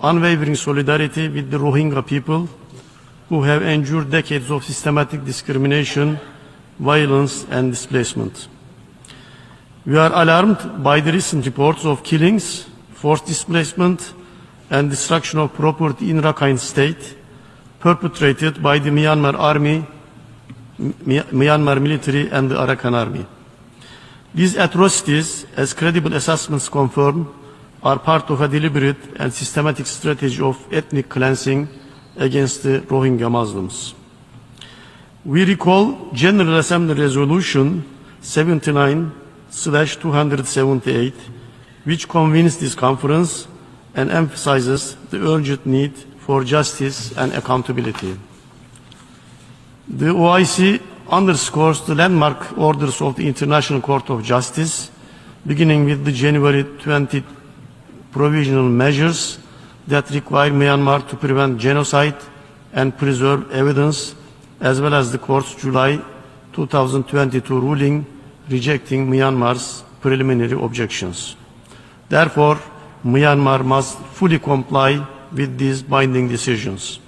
unwavering solidarity with the Rohingya people who have endured decades of systematic discrimination, violence and displacement. We are alarmed by the recent reports of killings, forced displacement and destruction of property in Rakhine State perpetrated by the Myanmar army, Myanmar military and the Arakan army. These atrocities, as credible assessments confirm, are part of a deliberate and systematic strategy of ethnic cleansing against the Rohingya Muslims. We recall General Assembly Resolution 79/278, which convenes this conference and emphasizes the urgent need for justice and accountability. The OIC underscores the landmark orders of the International Court of Justice, beginning with the January 20 provisional measures that require Myanmar to prevent genocide and preserve evidence, as well as the Court's July 2022 ruling rejecting Myanmar's preliminary objections. Therefore, Myanmar must fully comply with these binding decisions.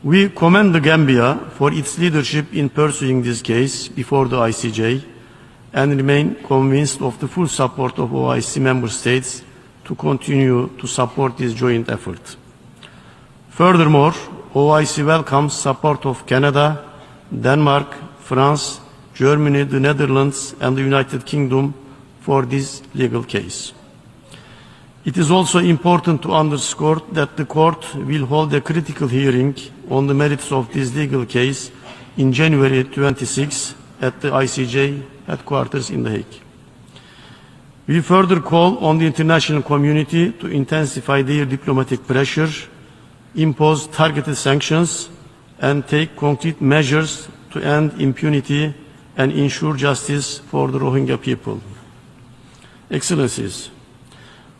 We commend the Gambia for its leadership in pursuing this case before the ICJ and remain convinced of the full support of OIC member states to continue to support this joint effort. Furthermore, OIC welcomes support of Canada, Denmark, France, Germany, the Netherlands and the United Kingdom for this legal case. It is also important to underscore that the Court will hold a critical hearing on the merits of this legal case in January 26 at the ICJ headquarters in The Hague. We further call on the international community to intensify their diplomatic pressure, impose targeted sanctions, and take concrete measures to end impunity and ensure justice for the Rohingya people. Excellencies,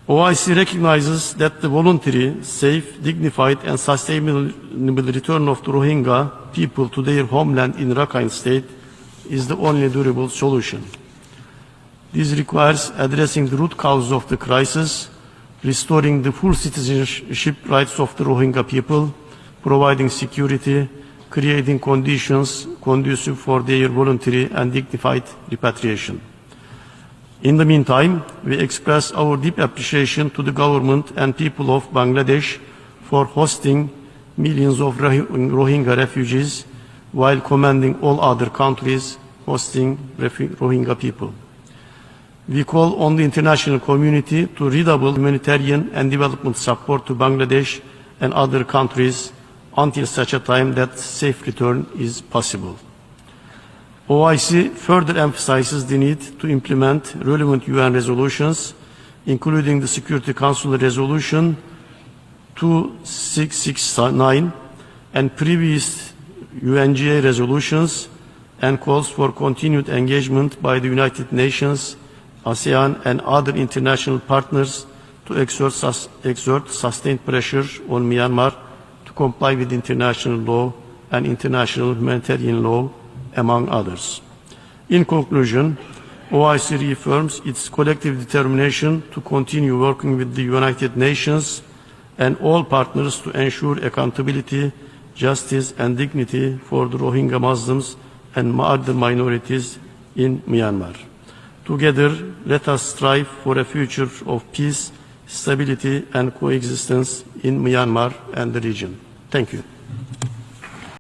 OIC recognizes that the voluntary, safe, dignified and sustainable return of the Rohingya people to their homeland in Rakhine State is the only durable solution. This requires addressing the root causes of the crisis, restoring the full citizenship rights of the Rohingya people, providing security, creating conditions conducive for their voluntary and dignified repatriation. In the meantime, we express our deep appreciation to the government and people of Bangladesh for hosting millions of Rohingya refugees while commending all other countries hosting Rohingya people. We call on the international community to redouble humanitarian and development support to Bangladesh and other countries until such a time that safe return is possible. OIC further emphasizes the need to implement relevant UN resolutions, including the Security Council Resolution 2669 and previous UNGA resolutions, and calls for continued engagement by the United Nations, ASEAN and other international partners to exert sustained pressure on Myanmar to comply with international law and international humanitarian law, among others. In conclusion, OIC reaffirms its collective determination to continue working with the United Nations and all partners to ensure accountability, justice and dignity for the Rohingya Muslims and other minorities in Myanmar. Together, let us strive for a future of peace, stability and coexistence in Myanmar and the region. Thank you.